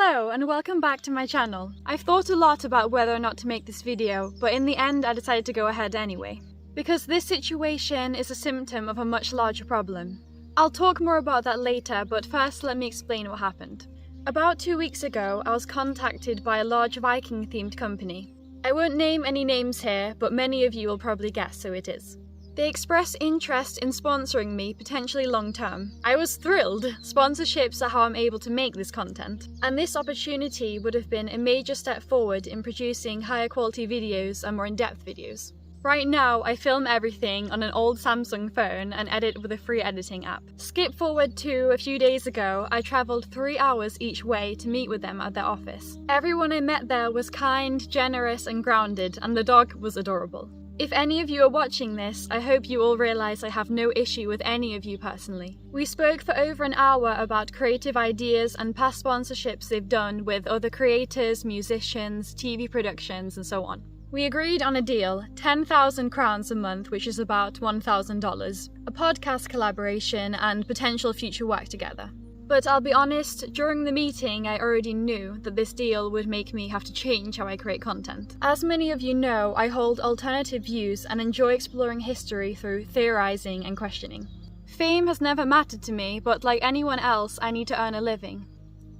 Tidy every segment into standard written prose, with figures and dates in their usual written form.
Hello and welcome back to my channel. I've thought a lot about whether or not to make this video, but in the end I decided to go ahead anyway. Because this situation is a symptom of a much larger problem. I'll talk more about that later, but first let me explain what happened. About 2 weeks ago, I was contacted by a large Viking-themed company. I won't name any names here, but many of you will probably guess who it is. They expressed interest in sponsoring me, potentially long term. I was thrilled. Sponsorships are how I'm able to make this content. And this opportunity would have been a major step forward in producing higher quality videos and more in-depth videos. Right now, I film everything on an old Samsung phone and edit with a free editing app. Skip forward to a few days ago, I travelled 3 hours each way to meet with them at their office. Everyone I met there was kind, generous and grounded, and the dog was adorable. If any of you are watching this, I hope you all realise I have no issue with any of you personally. We spoke for over an hour about creative ideas and past sponsorships they've done with other creators, musicians, TV productions and so on. We agreed on a deal, 10,000 crowns a month, which is about $1,000, a podcast collaboration and potential future work together. But I'll be honest, during the meeting I already knew that this deal would make me have to change how I create content. As many of you know, I hold alternative views and enjoy exploring history through theorizing and questioning. Fame has never mattered to me, but like anyone else, I need to earn a living.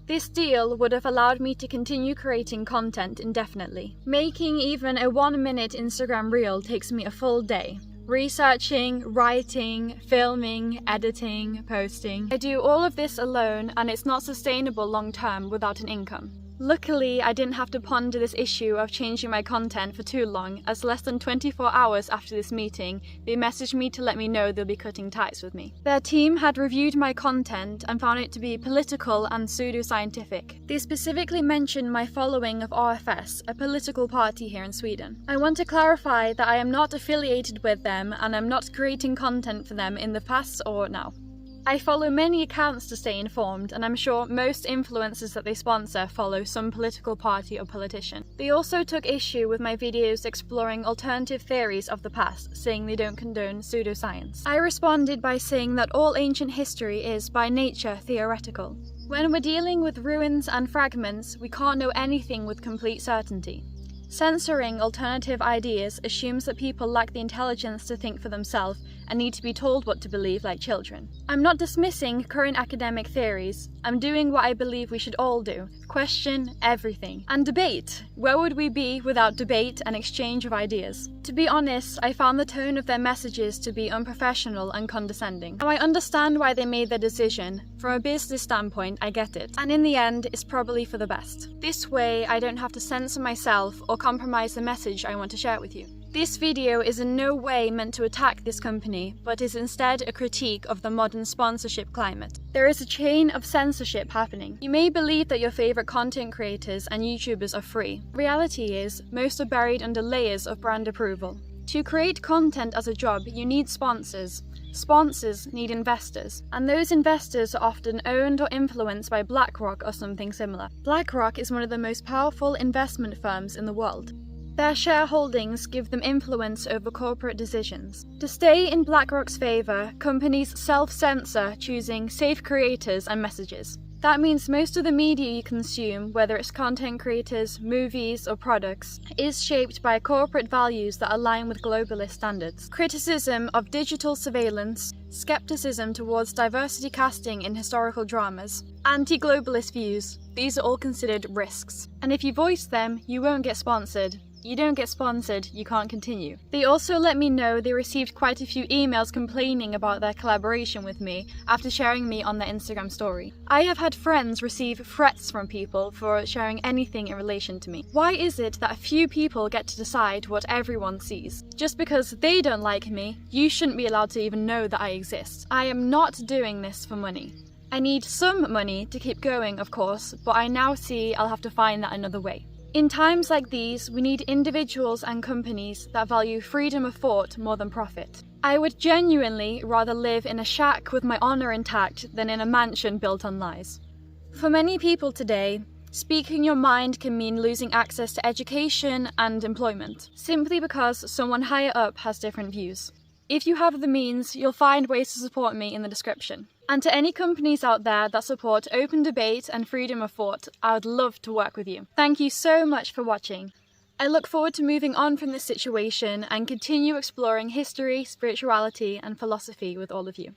This deal would have allowed me to continue creating content indefinitely. Making even a 1-minute Instagram reel takes me a full day. Researching, writing, filming, editing, posting. I do all of this alone and it's not sustainable long term without an income. Luckily, I didn't have to ponder this issue of changing my content for too long, as less than 24 hours after this meeting, they messaged me to let me know they'll be cutting ties with me. Their team had reviewed my content and found it to be political and pseudo-scientific. They specifically mentioned my following of RFS, a political party here in Sweden. I want to clarify that I am not affiliated with them and I'm not creating content for them in the past or now. I follow many accounts to stay informed, and I'm sure most influencers that they sponsor follow some political party or politician. They also took issue with my videos exploring alternative theories of the past, saying they don't condone pseudoscience. I responded by saying that all ancient history is, by nature, theoretical. When we're dealing with ruins and fragments, we can't know anything with complete certainty. Censoring alternative ideas assumes that people lack the intelligence to think for themselves and need to be told what to believe like children. I'm not dismissing current academic theories. I'm doing what I believe we should all do: question everything. And debate. Where would we be without debate and exchange of ideas? To be honest, I found the tone of their messages to be unprofessional and condescending. Now I understand why they made their decision. From a business standpoint, I get it. And in the end, it's probably for the best. This way, I don't have to censor myself or compromise the message I want to share with you. This video is in no way meant to attack this company, but is instead a critique of the modern sponsorship climate. There is a chain of censorship happening. You may believe that your favorite content creators and YouTubers are free. Reality is, most are buried under layers of brand approval. To create content as a job, you need sponsors. Sponsors need investors, and those investors are often owned or influenced by BlackRock or something similar. BlackRock is one of the most powerful investment firms in the world. Their shareholdings give them influence over corporate decisions. To stay in BlackRock's favor, companies self-censor, choosing safe creators and messages. That means most of the media you consume, whether it's content creators, movies, or products, is shaped by corporate values that align with globalist standards. Criticism of digital surveillance, skepticism towards diversity casting in historical dramas, anti-globalist views, these are all considered risks. And if you voice them, you won't get sponsored. You don't get sponsored, you can't continue. They also let me know they received quite a few emails complaining about their collaboration with me after sharing me on their Instagram story. I have had friends receive threats from people for sharing anything in relation to me. Why is it that a few people get to decide what everyone sees? Just because they don't like me, you shouldn't be allowed to even know that I exist. I am not doing this for money. I need some money to keep going, of course, but I now see I'll have to find that another way. In times like these, we need individuals and companies that value freedom of thought more than profit. I would genuinely rather live in a shack with my honor intact than in a mansion built on lies. For many people today, speaking your mind can mean losing access to education and employment, simply because someone higher up has different views. If you have the means, you'll find ways to support me in the description. And to any companies out there that support open debate and freedom of thought, I would love to work with you. Thank you so much for watching. I look forward to moving on from this situation and continue exploring history, spirituality and philosophy with all of you.